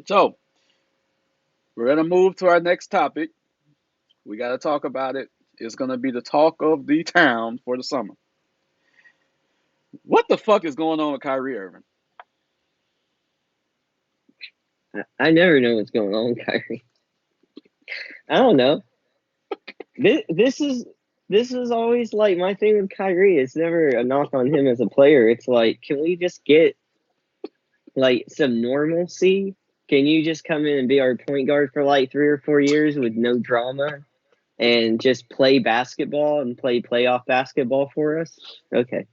So we're gonna move to our next topic. We got to talk about it. It's gonna be the talk of the town for the summer. What the fuck is going on with Kyrie Irving? I never know what's going on, Kyrie. I don't know. This this is this is always like my thing with Kyrie. It's never a knock on him as a player. It's like, can we just get like some normalcy? Can you just come in and be our point guard for like 3 or 4 years with no drama and just play basketball and play playoff basketball for us? Okay.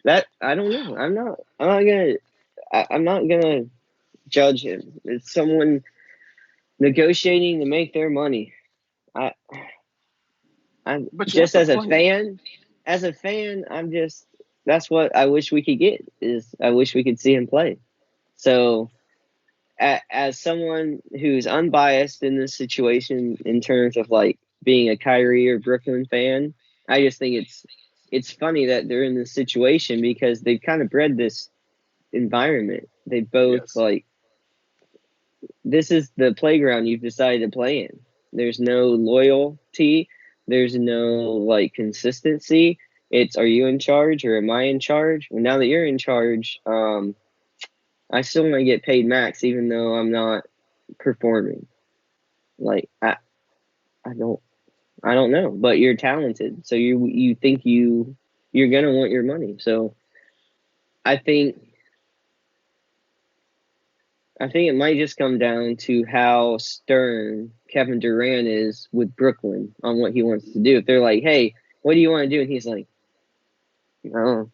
That I don't know. I'm not gonna judge him. It's someone negotiating to make their money. I I'm But you have just to play. as a fan, I'm just that's what I wish we could get is I wish we could see him play. So as someone who's unbiased in this situation in terms of like being a Kyrie or Brooklyn fan, I just think it's funny that they're in this situation because they've kind of bred this environment. They both Yes. like this is the playground you've decided to play in. There's no loyalty. There's no like consistency. It's are you in charge or am I in charge? Well, now that you're in charge, I still want to get paid max even though I'm not performing. Like I don't I don't know, but you're talented, so you think you're gonna want your money. So I think I think it might just come down to how stern Kevin Durant is with Brooklyn on what he wants to do. If they're like, "Hey, what do you want to do?" and he's like, "Oh,"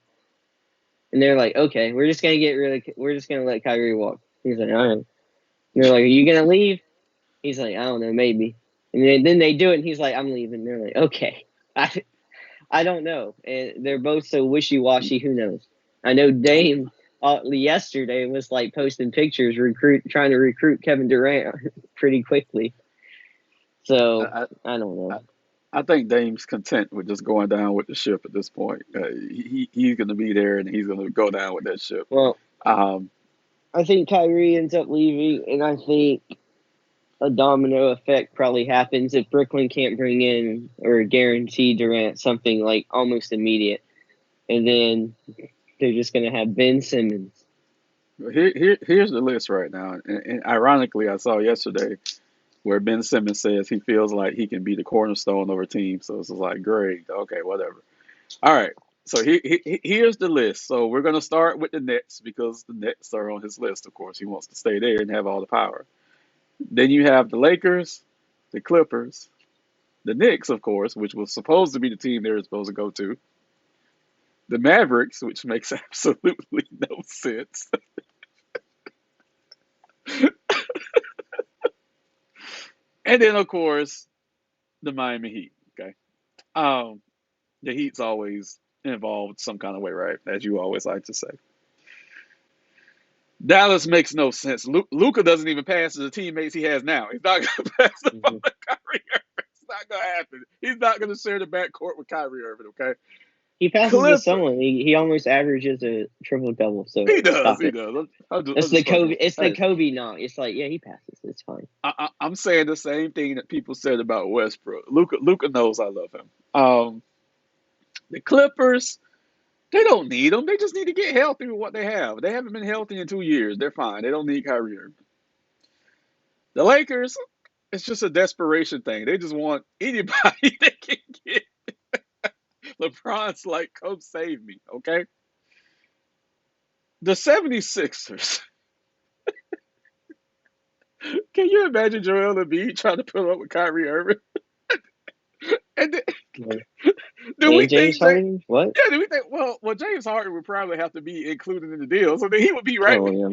and they're like, "Okay, we're just gonna let Kyrie walk." He's like, "All right." And they're like, "Are you gonna leave?" He's like, "I don't know, maybe." And then they do it, and he's like, "I'm leaving." And they're like, "Okay." I don't know, and they're both so wishy washy. Who knows? I know Dame yesterday was like posting pictures, trying to recruit Kevin Durant pretty quickly. So I, I don't I, know. I think Dame's content with just going down with the ship at this point. He's going to be there and he's going to go down with that ship. Well, Um, I think Kyrie ends up leaving, and I think a domino effect probably happens if Brooklyn can't bring in or guarantee Durant something like almost immediate, and then they're just going to have Ben Simmons. here's the list right now. And ironically, I saw yesterday where Ben Simmons says he feels like he can be the cornerstone of a team. So it's just like, great, okay, whatever. All right. So here's the list. So we're going to start with the Nets because the Nets are on his list, of course. He wants to stay there and have all the power. Then you have the Lakers, the Clippers, the Knicks, of course, which was supposed to be the team they were supposed to go to, the Mavericks, which makes absolutely no sense, and then, of course, the Miami Heat. Okay. Um, the Heat's always involved some kind of way, right? As you always like to say. Dallas makes no sense. Luca doesn't even pass to the teammates he has now. He's not going to pass the ball Mhm. to Kyrie Irving. It's not going to happen. He's not going to share the backcourt with Kyrie Irving. Okay. He passes to Clipper. someone. He almost averages a triple double. So He does. stop He it. does. I'm just, It's I'm the just Kobe. fucking. It's the Kobe knock. It's like yeah, he passes. It's fine. I'm saying the same thing that people said about Westbrook. Luca knows I love him. The Clippers. They don't need him. They just need to get healthy with what they have. They haven't been healthy in 2 years. They're fine. They don't need Kyrie Irving. The Lakers. It's just a desperation thing. They just want anybody they can get. LeBron's like, come save me, okay? The 76ers. Can you imagine Joel Embiid trying to put up with Kyrie Irving? And then, Like, do we and James think that? Harden. What? Yeah, do we think? Well, James Harden would probably have to be included in the deal, so then he would be right Oh with. yeah.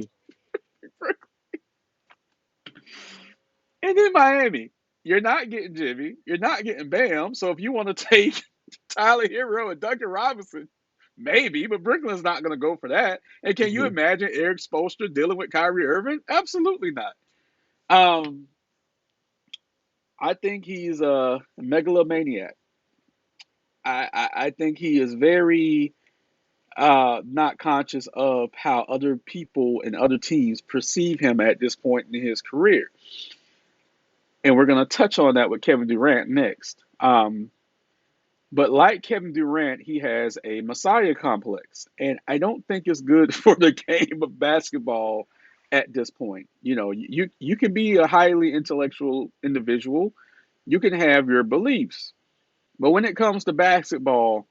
And then Miami, you're not getting Jimmy, you're not getting Bam. So if you want to take Tyler Hero and Duncan Robinson, maybe, but Brooklyn's not going to go for that. And can you Hmm. imagine Eric Spoelstra dealing with Kyrie Irving? Absolutely not. Um, I think he's a megalomaniac. I think he is very not conscious of how other people and other teams perceive him at this point in his career. And we're going to touch on that with Kevin Durant next. But like Kevin Durant, he has a messiah complex, and I don't think it's good for the game of basketball at this point. You can be a highly intellectual individual, you can have your beliefs, but when it comes to basketball,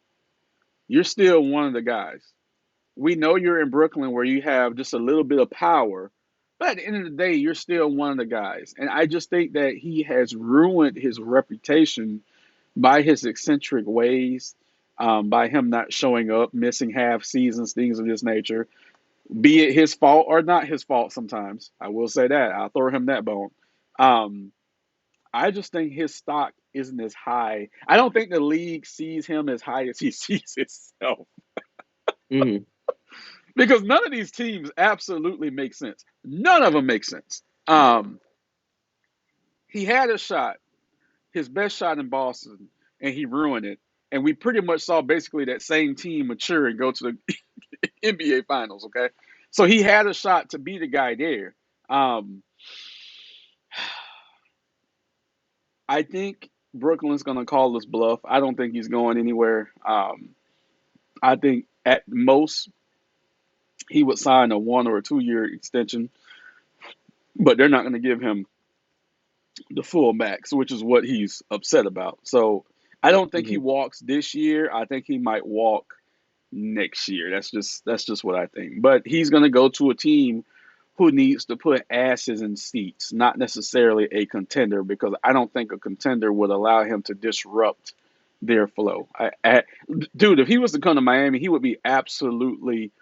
you're still one of the guys. We know you're in Brooklyn where you have just a little bit of power, but at the end of the day, you're still one of the guys. And I just think that he has ruined his reputation by his eccentric ways, by him not showing up, missing half seasons, things of this nature. Be it his fault or not his fault sometimes. I will say that. I'll throw him that bone. Um, I just think his stock isn't as high. I don't think the league sees him as high as he sees himself Mm-hmm. because none of these teams absolutely make sense. None of them make sense. He had a shot, his best shot in Boston, and he ruined it. And we pretty much saw basically that same team mature and go to the NBA Finals. Okay, so he had a shot to be the guy there. Um, I think Brooklyn's going to call this bluff. I don't think he's going anywhere. I think at most he would sign a 1 or 2 year extension, but they're not going to give him the full max, which is what he's upset about. So I don't think he Mm-hmm. walks this year. I think he might walk next year. That's just what I think. But he's going to go to a team who needs to put asses in seats, not necessarily a contender, because I don't think a contender would allow him to disrupt their flow. Dude, if he was to come to Miami, he would be absolutely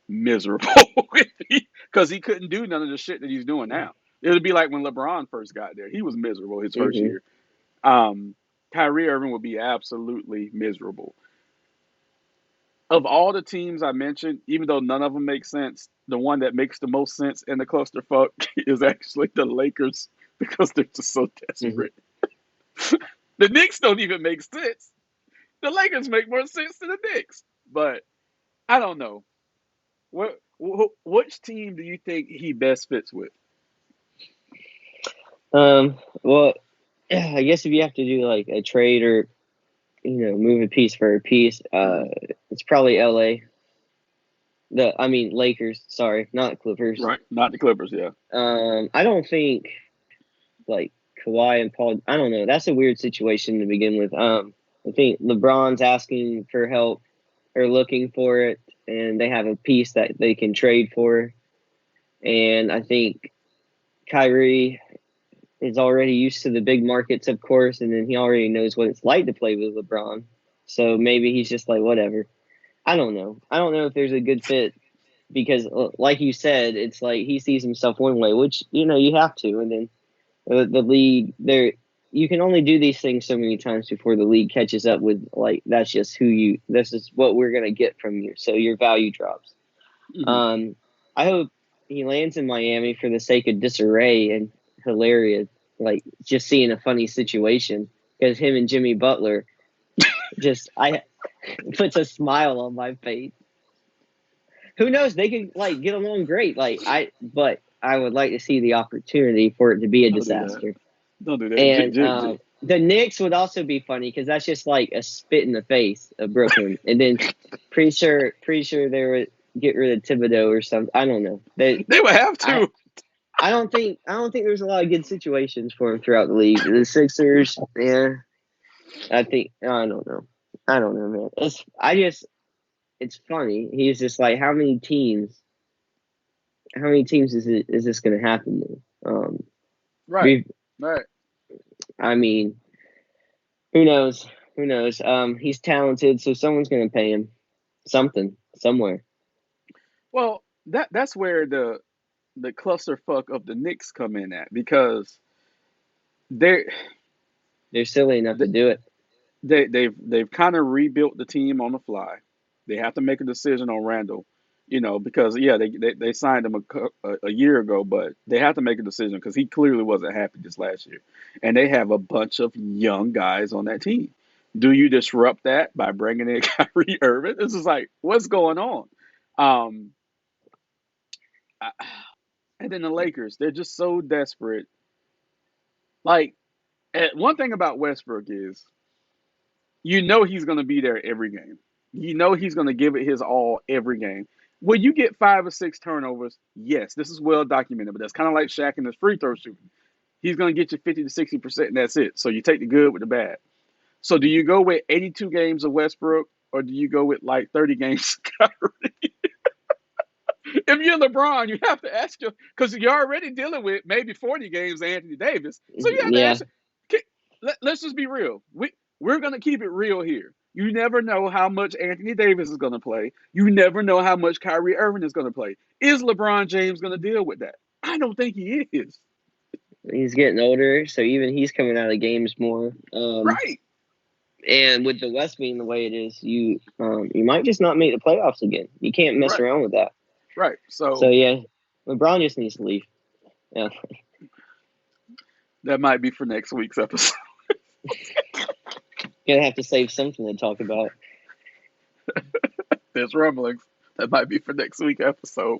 miserable because he couldn't do none of the shit that he's doing now. It would be like when LeBron first got there. He was miserable his first Mm-hmm. year. Um, Kyrie Irving would be absolutely miserable. Of all the teams I mentioned, even though none of them make sense, the one that makes the most sense in the clusterfuck is actually the Lakers because they're just so Mm-hmm. desperate. The Knicks don't even make sense. The Lakers make more sense than the Knicks. But I don't know. Which team do you think he best fits with? Well, I guess if you have to do like a trade or move a piece for a piece, Hmm. it's probably LA. I mean Lakers. Sorry, not Clippers. Right, not the Clippers. Yeah, I don't think like Kawhi and Paul. I don't know. That's a weird situation to begin with. I think LeBron's asking for help or looking for it, and they have a piece that they can trade for. And I think Kyrie is already used to the big markets, of course, and then he already knows what it's like to play with LeBron. So maybe he's just like, whatever. I don't know. I don't know if there's a good fit because, like you said, it's like he sees himself one way, which you have to, and then the league there. You can only do these things so many times before the league catches up with like that's just who you. This is what we're gonna get from you. So your value drops. hmm Um, I hope he lands in Miami for the sake of disarray and hilarious, like just seeing a funny situation because him and Jimmy Butler just I puts a smile on my face. Who knows? They could like get along great. But I would like to see the opportunity for it to be a don't do that. disaster. Don't do that. And the Knicks would also be funny because that's just like a spit in the face of Brooklyn. And then pretty sure they would get rid of Thibodeau or something. I don't know. They would have I to. I don't think there's a lot of good situations for him throughout the league. The Sixers, yeah. I don't know, man. It's funny. He's just like how many teams is this going to happen with? Right, We right. I mean, who knows? Who knows? He's talented, so someone's going to pay him something somewhere. Well, that's where the clusterfuck of the Knicks come in at because they're They're silly enough to do it. they've kind of rebuilt the team on the fly. They have to make a decision on Randall, because yeah, they signed him a year ago, but they have to make a decision because he clearly wasn't happy this last year, and they have a bunch of young guys on that team. Do you disrupt that by bringing in Kyrie Irving? This is like, what's going on? Um, I, and then the Lakers, they're just so desperate. Like, one thing about Westbrook is, you know he's going to be there every game. You know he's going to give it his all every game. Will you get 5 or 6 turnovers? Yes, this is well documented, but that's kind of like Shaq and his free throw shooting. He's going to get you 50 to 60%, and that's it. So you take the good with the bad. So do you go with 82 games of Westbrook, or do you go with like 30 games of Kyrie? If you're LeBron, you have to ask you, because you're already dealing with maybe 40 games of Anthony Davis. So you have to Yeah, ask, let's just be real. We're going to keep it real here. You never know how much Anthony Davis is going to play. You never know how much Kyrie Irving is going to play. Is LeBron James going to deal with that? I don't think he is. he's getting older, so even he's coming out of games more. Right. And with the West being the way it is, you might just not make the playoffs again. You can't mess Right. around with that. Right. So So yeah, LeBron just needs to leave. Yeah, that might be for next week's episode. gonna have to save something to talk about. There's rumblings. That might be for next week's episode.